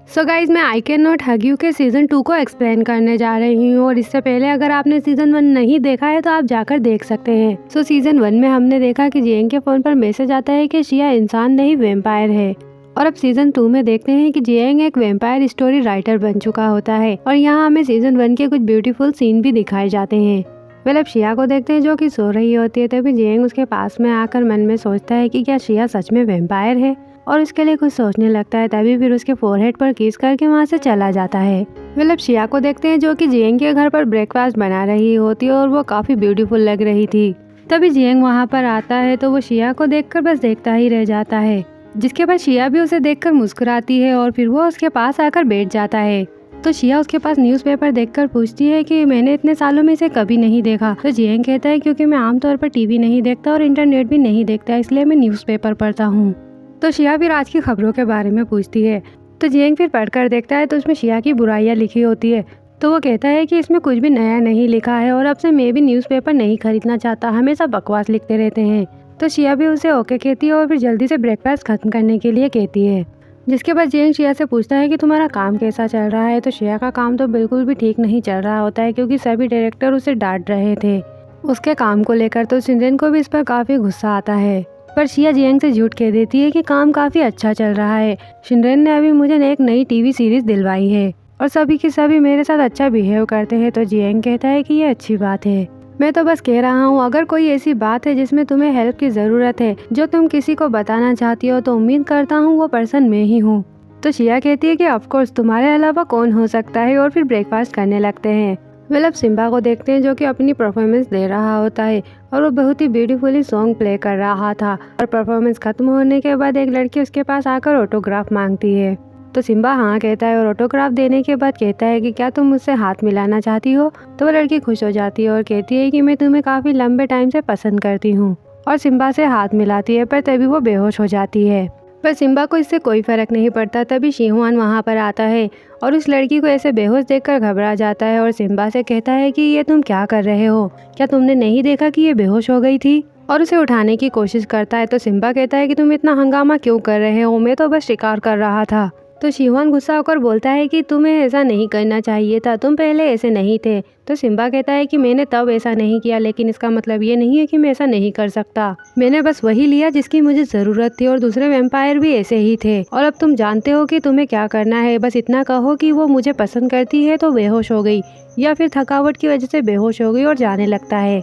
So guys मैं I can not hug you के season 2 को एक्सप्लेन करने जा रही हूँ और इससे पहले अगर आपने सीज़न 1 नहीं देखा है तो आप जाकर देख सकते हैं। सो सीज़न 1 में हमने देखा कि जियांग के फ़ोन पर मैसेज आता है कि शिया इंसान नहीं वेम्पायर है। और अब सीज़न 2 में देखते हैं कि जियांग एक वेम्पायर स्टोरी राइटर बन चुका होता है और यहाँ हमें सीज़न 1 के कुछ ब्यूटीफुल सीन भी दिखाए जाते हैं। वेल अब शिया को देखते हैं जो कि सो रही होती है, तभी जियांग उसके पास में आकर मन में सोचता है कि क्या शिया सच में वेम्पायर है और उसके लिए कुछ सोचने लगता है। तभी फिर उसके फोरहेड पर किस करके वहाँ से चला जाता है। वेल अब शिया को देखते हैं जो कि जियांग के घर पर ब्रेकफास्ट बना रही होती है और वो काफी ब्यूटीफुल लग रही थी। तभी जियांग वहाँ पर आता है तो वो शिया को देखकर बस देखता ही रह जाता है, जिसके बाद शिया भी उसे देखकर मुस्कुराती है और फिर वो उसके पास आकर बैठ जाता है। तो शिया उसके पास न्यूज़पेपर देखकर पूछती है कि मैंने इतने सालों में इसे कभी नहीं देखा। तो जियांग कहता है क्योंकि मैं आमतौर पर टीवी नहीं देखता और इंटरनेट भी नहीं देखता, इसलिए मैं न्यूज़पेपर पढ़ता हूँ। तो शिया फिर आज की खबरों के बारे में पूछती है। तो जियांग फिर पढ़कर देखता है तो उसमें शिया की बुराइयां लिखी होती है। तो वो कहता है कि इसमें कुछ भी नया नहीं लिखा है और अब से मैं भी न्यूज़पेपर नहीं खरीदना चाहता, हमेशा बकवास लिखते रहते हैं। तो शिया भी उसे ओके कहती है और फिर जल्दी से ब्रेकफास्ट खत्म करने के लिए कहती है। जिसके बाद जियांग शिया से पूछता है कि तुम्हारा काम कैसा चल रहा है। तो शिया का काम तो बिल्कुल भी ठीक नहीं चल रहा होता है क्योंकि सभी डायरेक्टर उसे डांट रहे थे उसके काम को लेकर। तो शिनरेन को भी इस पर काफ़ी गुस्सा आता है, पर शिया जियांग से झूठ कह देती है कि काम काफ़ी अच्छा चल रहा है। शिनरेन ने अभी मुझे एक नई टीवी सीरीज दिलवाई है और सभी के सभी मेरे साथ अच्छा बिहेव करते हैं। तो जियांग कहता है कि ये अच्छी बात है, मैं तो बस कह रहा हूँ अगर कोई ऐसी बात है जिसमें तुम्हें हेल्प की ज़रूरत है जो तुम किसी को बताना चाहती हो तो उम्मीद करता हूँ वो पर्सन मैं ही हूँ। तो शिया कहती है कि ऑफकोर्स तुम्हारे अलावा कौन हो सकता है और फिर ब्रेकफास्ट करने लगते हैं। वेल अब सिम्बा को देखते हैं जो कि अपनी परफॉर्मेंस दे रहा होता है और वो बहुत ही ब्यूटीफुली सॉन्ग प्ले कर रहा था। और परफॉर्मेंस खत्म होने के बाद एक लड़की उसके पास आकर ऑटोग्राफ मांगती है। तो सिम्बा हाँ कहता है और ऑटोग्राफ देने के बाद कहता है कि क्या तुम मुझसे हाथ मिलाना चाहती हो। तो वो लड़की खुश हो जाती है और कहती है कि मैं तुम्हें काफ़ी लंबे टाइम से पसंद करती हूँ और सिम्बा से हाथ मिलाती है, पर तभी वो बेहोश हो जाती है। पर सिम्बा को इससे कोई फर्क नहीं पड़ता। तभी शिहुआन वहाँ पर आता है और उस लड़की को ऐसे बेहोश देखकर घबरा जाता है और सिम्बा से कहता है कि ये तुम क्या कर रहे हो, क्या तुमने नहीं देखा कि ये बेहोश हो गई थी, और उसे उठाने की कोशिश करता है। तो सिम्बा कहता है कि तुम इतना हंगामा क्यों कर रहे हो, मैं तो बस शिकार कर रहा था। तो शिहुआन गुस्सा होकर बोलता है कि तुम्हें ऐसा नहीं करना चाहिए था, तुम पहले ऐसे नहीं थे। तो सिम्बा कहता है कि मैंने तब ऐसा नहीं किया, लेकिन इसका मतलब ये नहीं है कि मैं ऐसा नहीं कर सकता। मैंने बस वही लिया जिसकी मुझे ज़रूरत थी और दूसरे वैम्पायर भी ऐसे ही थे और अब तुम जानते हो कि तुम्हें क्या करना है। बस इतना कहो कि वो मुझे पसंद करती है तो बेहोश हो गई, या फिर थकावट की वजह से बेहोश हो गई और जाने लगता है।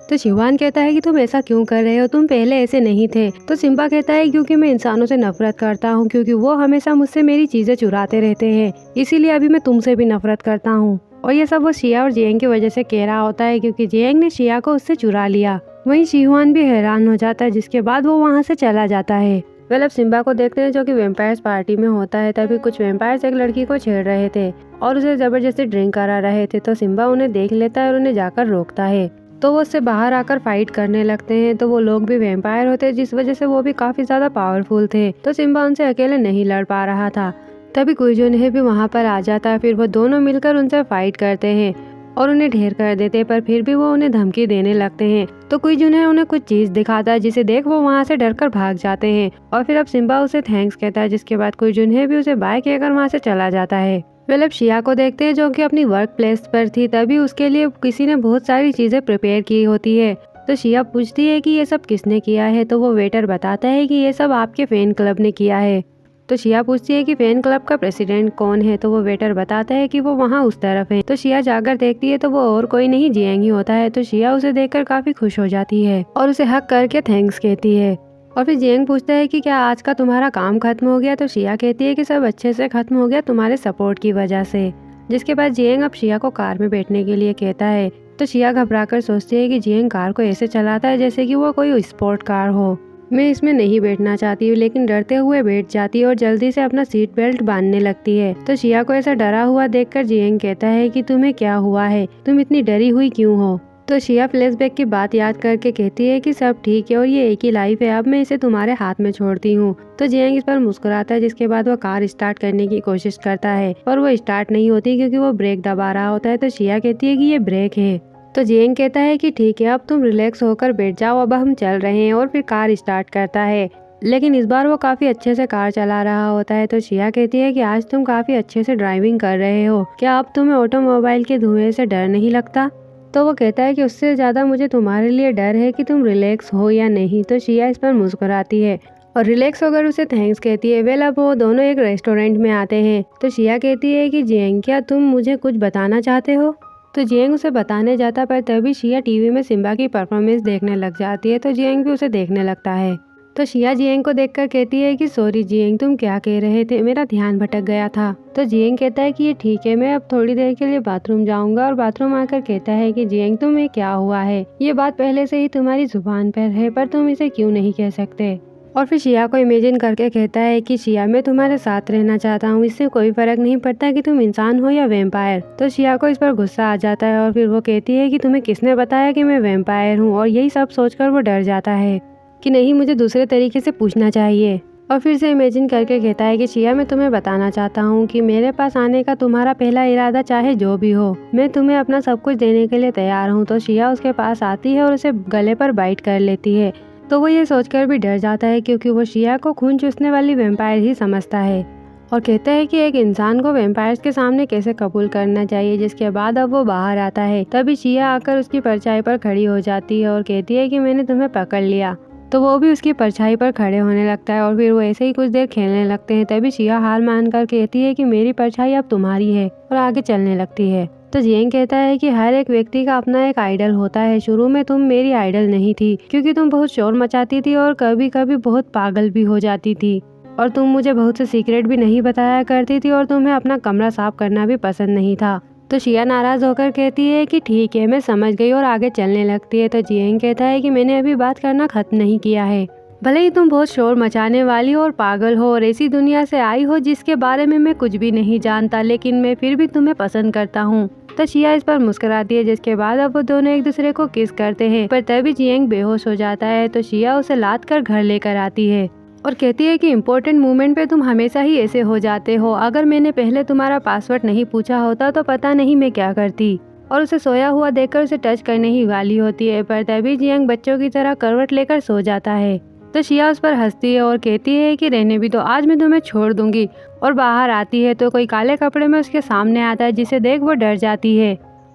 तो शिवान कहता है कि तुम ऐसा क्यों कर रहे हो, तुम पहले ऐसे नहीं थे। तो सिम्बा कहता है क्योंकि मैं इंसानों से नफरत करता हूँ, क्योंकि वो हमेशा मुझसे मेरी चीज़ें चुराते रहते हैं, इसीलिए अभी मैं तुमसे भी नफरत करता हूँ। और ये सब वो शिया और जियांग की वजह से कह रहा होता है क्योंकि जियांग ने शिया को उससे चुरा लिया। वहीं शिहुआन भी हैरान हो जाता है, जिसके बाद वो वहाँ से चला जाता है। वेल अब सिम्बा को देखते हैं जो कि वेम्पायर्स पार्टी में होता है। तभी कुछ वेम्पायर्स एक लड़की को छेड़ रहे थे और उसे जबरदस्ती ड्रिंक करा रहे थे। तो सिम्बा उन्हें देख लेता है और उन्हें जाकर रोकता है। तो वो उससे बाहर आकर फाइट करने लगते हैं। तो वो लोग भी वेम्पायर होते हैं, जिस वजह से वो भी काफी ज्यादा पावरफुल थे। तो सिम्बा उनसे अकेले नहीं लड़ पा रहा था। तभी कुइजुनहे भी वहाँ पर आ जाता है। फिर वो दोनों मिलकर उनसे फाइट करते हैं और उन्हें ढेर कर देते हैं, पर फिर भी वो उन्हें धमकी देने लगते हैं। तो कुइजुनहे उन्हें कुछ चीज दिखाता है जिसे देख वो वहाँ से डरकर भाग जाते हैं और फिर अब सिम्बा उसे थैंक्स कहता है, जिसके बाद कुइजुनहे भी उसे बाय कहकर वहाँ से चला जाता है। वेल अब शिया को देखते हैं जो कि अपनी वर्क प्लेस पर थी। तभी उसके लिए किसी ने बहुत सारी चीजें प्रिपेयर की होती है। तो शिया पूछती है कि ये सब किसने किया है। तो वो वेटर बताता है कि ये सब आपके फैन क्लब ने किया है। तो शिया पूछती है कि फैन क्लब का प्रेसिडेंट कौन है। तो वो वेटर बताता है कि वो वहाँ उस तरफ है। तो शिया जाकर देखती है तो वो और कोई नहीं जियांग ही होता है। तो शिया उसे देखकर काफी खुश हो जाती है और उसे हक करके थैंक्स कहती है। और फिर जियांग पूछता है कि क्या आज का तुम्हारा काम खत्म हो गया। तो शिया कहती है कि सब अच्छे से खत्म हो गया तुम्हारे सपोर्ट की वजह से। जिसके बाद जियांग अब शिया को कार में बैठने के लिए कहता है। तो शिया घबराकर सोचती है कि जियांग कार को ऐसे चलाता है जैसे कि वो कोई स्पोर्ट कार हो। मैं इसमें नहीं बैठना चाहती हूँ, लेकिन डरते हुए बैठ जाती है और जल्दी से अपना सीट बेल्ट बांधने लगती है। तो शिया को ऐसा डरा हुआ देखकर जियांग कहता है कि तुम्हें क्या हुआ है, तुम इतनी डरी हुई क्यों हो। तो शिया फ्लैशबैक की बात याद करके कहती है कि सब ठीक है और ये एक ही लाइफ है, अब मैं इसे तुम्हारे हाथ में छोड़ती हूँ। तो जियांग इस पर मुस्कुराता है, जिसके बाद वो कार स्टार्ट करने की कोशिश करता है पर वो स्टार्ट नहीं होती क्योंकि वो ब्रेक दबा रहा होता है। तो शिया कहती है कि ये ब्रेक है। तो जियांग कहता है कि ठीक है, अब तुम रिलैक्स होकर बैठ जाओ, अब हम चल रहे हैं, और फिर कार स्टार्ट करता है। लेकिन इस बार वो काफ़ी अच्छे से कार चला रहा होता है। तो शिया कहती है कि आज तुम काफ़ी अच्छे से ड्राइविंग कर रहे हो, क्या अब तुम्हें ऑटोमोबाइल के धुएं से डर नहीं लगता? तो वो कहता है कि उससे ज़्यादा मुझे तुम्हारे लिए डर है कि तुम रिलैक्स हो या नहीं। तो शिया इस पर मुस्कुराती है और रिलैक्स होकर उसे थैंक्स कहती है। वेल अब वो दोनों एक रेस्टोरेंट में आते हैं। तो शिया कहती है कि जियांग क्या तुम मुझे कुछ बताना चाहते हो? तो जियांग उसे बताने जाता पर तभी शिया टीवी में सिम्बा की परफॉर्मेंस देखने लग जाती है। तो जियांग भी उसे देखने लगता है। तो शिया जियांग को देखकर कहती है कि सॉरी जियांग, तुम क्या कह रहे थे, मेरा ध्यान भटक गया था। तो जियांग कहता है कि ये ठीक है, मैं अब थोड़ी देर के लिए बाथरूम जाऊंगा। और बाथरूम आकर कहता है कि जियांग तुम्हें क्या हुआ है, ये बात पहले से ही तुम्हारी जुबान पर है पर तुम इसे क्यों नहीं कह सकते। और फिर शिया को इमेजिन करके कहता है कि शिया मैं तुम्हारे साथ रहना चाहता हूँ, इससे कोई फर्क नहीं पड़ता कि तुम इंसान हो या वैम्पायर। तो शिया को इस पर गुस्सा आ जाता है और फिर वो कहती है कि तुम्हें किसने बताया कि मैं वैम्पायर हूँ। और यही सब सोचकर वो डर जाता है कि नहीं, मुझे दूसरे तरीके से पूछना चाहिए। और फिर से इमेजिन करके कहता है कि शिया मैं तुम्हें बताना चाहता हूँ कि मेरे पास आने का तुम्हारा पहला इरादा चाहे जो भी हो, मैं तुम्हें अपना सब कुछ देने के लिए तैयार हूँ। तो शिया उसके पास आती है और उसे गले पर बाइट कर लेती है। तो वो ये सोचकर भी डर जाता है क्योंकि वो शिया को खून चूसने वाली वैम्पायर ही समझता है और कहता है कि एक इंसान को वैम्पायर्स के सामने कैसे कबूल करना चाहिए। जिसके बाद अब वो बाहर आता है। तभी शिया आकर उसकी परछाई पर खड़ी हो जाती है और कहती है कि मैंने तुम्हें पकड़ लिया। तो वो भी उसकी परछाई पर खड़े होने लगता है और फिर वो ऐसे ही कुछ देर खेलने लगते हैं। तभी शिया हार मानकर कहती है कि मेरी परछाई अब तुम्हारी है और आगे चलने लगती है। तो जियांग कहता है कि हर एक व्यक्ति का अपना एक आइडल होता है। शुरू में तुम मेरी आइडल नहीं थी क्योंकि तुम बहुत शोर मचाती थी और कभी कभी बहुत पागल भी हो जाती थी और तुम मुझे बहुत से सीक्रेट भी नहीं बताया करती थी और तुम्हें अपना कमरा साफ करना भी पसंद नहीं था। तो शिया नाराज होकर कहती है कि ठीक है, मैं समझ गई और आगे चलने लगती है। तो जियांग कहता है कि मैंने अभी बात करना खत्म नहीं किया है। भले ही तुम बहुत शोर मचाने वाली और पागल हो और ऐसी दुनिया से आई हो जिसके बारे में मैं कुछ भी नहीं जानता, लेकिन मैं फिर भी तुम्हें पसंद करता हूँ। तो शिया इस पर मुस्कुराती है। जिसके बाद अब वो दोनों एक दूसरे को किस करते हैं पर तभी जियांग बेहोश हो जाता है। तो शिया उसे लाद कर घर लेकर आती है और कहती है कि इम्पोर्टेंट मोमेंट पे तुम हमेशा ही ऐसे हो जाते हो। अगर मैंने पहले तुम्हारा पासवर्ड नहीं पूछा होता तो पता नहीं मैं क्या करती। और उसे सोया हुआ देखकर उसे टच करने ही वाली होती है पर तभी जियांग बच्चों की तरह करवट लेकर सो जाता है। तो शिया उस पर हंसती है और कहती है कि रहने भी दो, आज मैं तुम्हें छोड़ दूंगी। और बाहर आती है तो कोई काले कपड़े में उसके सामने आता है जिसे देख वो डर जाती है।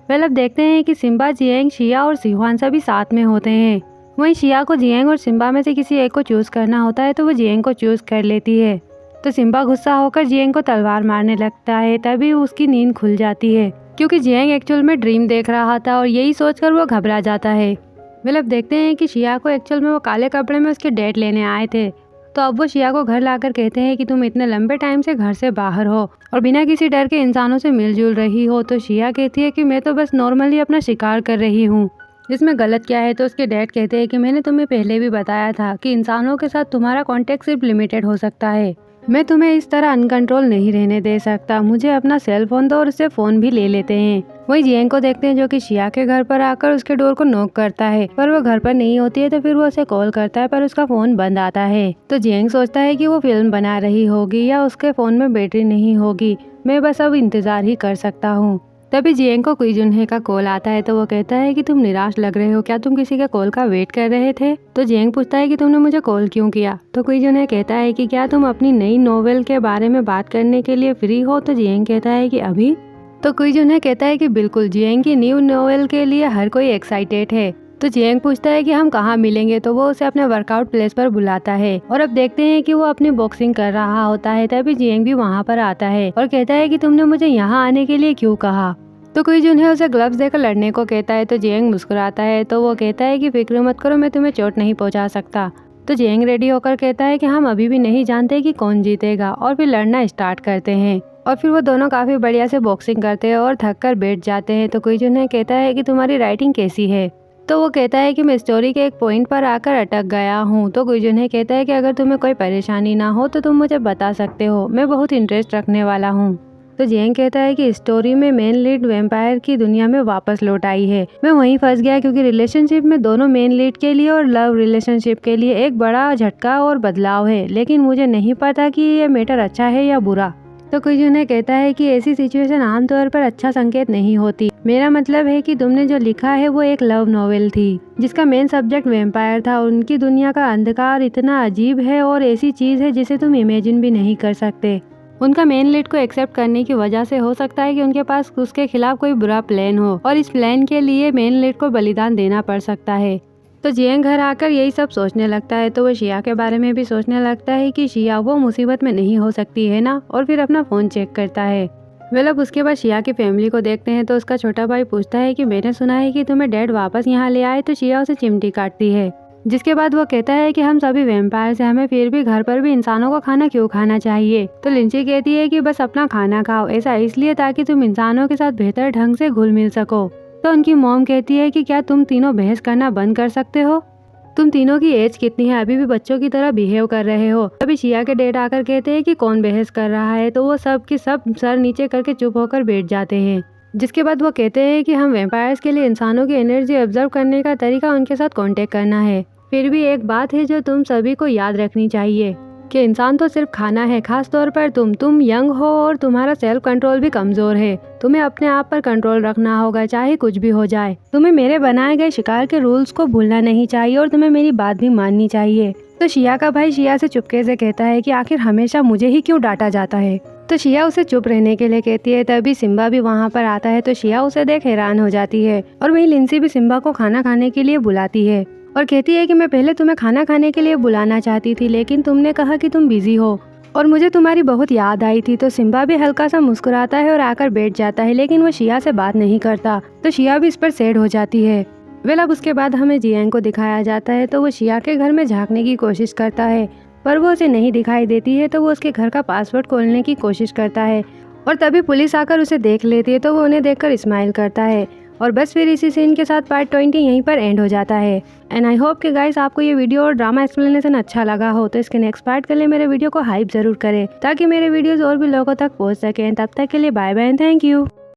वेल अब देखते हैं कि सिम्बा, जियांग, शिया और सिहुआन सभी साथ में होते हैं। वहीं शिया को जियांग और सिम्बा में से किसी एक को चूज करना होता है तो वो जियांग को चूज कर लेती है। तो सिम्बा गुस्सा होकर जियांग को तलवार मारने लगता है। तभी उसकी नींद खुल जाती है क्योंकि जियांग एक्चुअल में ड्रीम देख रहा था और यही सोचकर वो घबरा जाता है। वेल अब देखते हैं कि शिया को एक्चुअल में वो काले कपड़े में उसके डैड लेने आए थे। तो अब वो शिया को घर लाकर कहते हैं कि तुम इतने लंबे टाइम से घर से बाहर हो और बिना किसी डर के इंसानों से मिलजुल रही हो। तो शिया कहती है कि मैं तो बस नॉर्मली अपना शिकार कर रही हूँ, इसमें गलत क्या है। तो उसके डैड कहते हैं कि मैंने तुम्हें पहले भी बताया था कि इंसानों के साथ तुम्हारा कांटेक्ट सिर्फ लिमिटेड हो सकता है, मैं तुम्हें इस तरह अनकंट्रोल नहीं रहने दे सकता, मुझे अपना सेल फोन दो। और उससे फोन भी ले लेते हैं। वही जियांग को देखते हैं जो कि शिया के घर पर आकर उसके डोर को नॉक करता है पर वो घर पर नहीं होती है। तो फिर वो उसे कॉल करता है पर उसका फोन बंद आता है। तो जियांग सोचता है कि वो फिल्म बना रही होगी या उसके फोन में बैटरी नहीं होगी, मैं बस अब इंतजार ही कर सकता हूँ। तभी जियांग को कुई जुनहे का कॉल आता है। तो वो कहता है कि तुम निराश लग रहे हो, क्या तुम किसी के कॉल का वेट कर रहे थे? तो जियांग पूछता है कि तुमने मुझे कॉल क्यों किया? तो कुई जुनहे कहता है कि क्या तुम अपनी नई नोवेल के बारे में बात करने के लिए फ्री हो? तो जियांग कहता है कि अभी। तो कुई जुनहे कहता है कि बिल्कुल, जियांग की न्यू नोवेल के लिए हर कोई एक्साइटेड है। तो जियांग पूछता है कि हम कहाँ मिलेंगे? तो वो उसे अपने वर्कआउट प्लेस पर बुलाता है और अब देखते हैं कि वो अपनी बॉक्सिंग कर रहा होता है। तभी जियांग भी वहाँ पर आता है और कहता है कि तुमने मुझे यहाँ आने के लिए क्यों कहा? तो कुई जुनहे उसे ग्लव्स देकर लड़ने को कहता है। तो जियांग मुस्कुराता है। तो वो कहता है कि फिक्र मत करो, मैं तुम्हें चोट नहीं पहुँचा सकता। तो जियांग रेडी होकर कहता है कि हम अभी भी नहीं जानते कि कौन जीतेगा और फिर लड़ना स्टार्ट करते हैं। और फिर वो दोनों काफी बढ़िया से बॉक्सिंग करते हैं और थक कर बैठ जाते हैं। तो कुई जुनहे कहता है कि तुम्हारी राइटिंग कैसी है? तो वो कहता है कि मैं स्टोरी के एक पॉइंट पर आकर अटक गया हूँ। तो कुई जुनहे कहता है कि अगर तुम्हें कोई परेशानी ना हो तो तुम मुझे बता सकते हो, मैं बहुत इंटरेस्ट रखने वाला हूँ। तो जियांग कहता है कि स्टोरी में मेन लीड वैम्पायर की दुनिया में वापस लौट आई है। मैं वहीं फंस गया क्योंकि रिलेशनशिप में दोनों मेन लीड के लिए और लव रिलेशनशिप के लिए एक बड़ा झटका और बदलाव है, लेकिन मुझे नहीं पता कि ये मैटर अच्छा है या बुरा। तो कुई जुनहे कहता है कि ऐसी सिचुएशन आमतौर पर अच्छा संकेत नहीं होती, मेरा मतलब है कि तुमने जो लिखा है वो एक लव नॉवेल थी जिसका मेन सब्जेक्ट वैम्पायर था। उनकी दुनिया का अंधकार इतना अजीब है और ऐसी चीज है जिसे तुम इमेजिन भी नहीं कर सकते। उनका मेन लीड को एक्सेप्ट करने की वजह से हो सकता है कि उनके पास उसके खिलाफ कोई बुरा प्लान हो और इस प्लान के लिए मेन लीड को बलिदान देना पड़ सकता है। तो जियांग घर आकर यही सब सोचने लगता है तो वो शिया के बारे में भी सोचने लगता है कि शिया वो मुसीबत में नहीं हो सकती है ना, और फिर अपना फोन चेक करता है। वे लोग उसके बाद शिया की फैमिली को देखते हैं तो उसका छोटा भाई पूछता है कि मैंने सुना है कि तुम्हें डैड वापस यहाँ ले आए, तो शिया उसे चिमटी काटती है। जिसके बाद वो कहता है कि हम सभी वैम्पायर से, हमें फिर भी घर पर भी इंसानों का खाना क्यों खाना चाहिए। तो लिंची कहती है कि बस अपना खाना खाओ, ऐसा इसलिए ताकि तुम इंसानों के साथ बेहतर ढंग से घुल मिल सको। तो उनकी मॉम कहती है कि क्या तुम तीनों बहस करना बंद कर सकते हो, तुम तीनों की एज कितनी है, अभी भी बच्चों की तरह बिहेव कर रहे हो। तभी शिया के डैड आकर कहते हैं कि कौन बहस कर रहा है, तो वो सब के सब सर नीचे करके चुप होकर बैठ जाते हैं। जिसके बाद वो कहते हैं कि हम वैम्पायर्स के लिए इंसानों की एनर्जी ऑब्जर्व करने का तरीका उनके साथ कांटेक्ट करना है। फिर भी एक बात है जो तुम सभी को याद रखनी चाहिए कि इंसान तो सिर्फ खाना है, खास तौर पर तुम यंग हो और तुम्हारा सेल्फ कंट्रोल भी कमजोर है। तुम्हें अपने आप पर कंट्रोल रखना होगा चाहे कुछ भी हो जाए। तुम्हें मेरे बनाए गए शिकार के रूल्स को भूलना नहीं चाहिए और तुम्हें मेरी बात भी माननी चाहिए। तो शिया का भाई शिया से चुपके से कहता है कि आखिर हमेशा मुझे ही क्यों डांटा जाता है। तो शिया उसे चुप रहने के लिए कहती है। तभी सिम्बा भी वहाँ पर आता है तो शिया उसे देख हैरान हो जाती है और वहीं लिंसी भी सिम्बा को खाना खाने के लिए बुलाती है और कहती है कि मैं पहले तुम्हें खाना खाने के लिए बुलाना चाहती थी, लेकिन तुमने कहा कि तुम बिजी हो और मुझे तुम्हारी बहुत याद आई थी। तो सिम्बा भी हल्का सा मुस्कुराता है और आकर बैठ जाता है, लेकिन वो शिया से बात नहीं करता। तो शिया भी इस पर सैड हो जाती है। वेल अब उसके बाद हमें जियांग को दिखाया जाता है तो वो शिया के घर में झांकने की कोशिश करता है पर वो उसे नहीं दिखाई देती है। तो वो उसके घर का पासवर्ड खोलने की कोशिश करता है और तभी पुलिस आकर उसे देख लेती है तो वो उन्हें देखकर स्माइल करता है। और बस फिर इसी सीन के साथ पार्ट 20 यहीं पर एंड हो जाता है। एंड आई होप कि गाइस आपको ये वीडियो और ड्रामा एक्सप्लेनेशन अच्छा लगा हो, तो इसके नेक्स्ट पार्ट के लिए मेरे वीडियो को हाइप जरूर करें ताकि मेरे वीडियोस और भी लोगों तक पहुंच सकें। तब तक के लिए bye bye and thank you.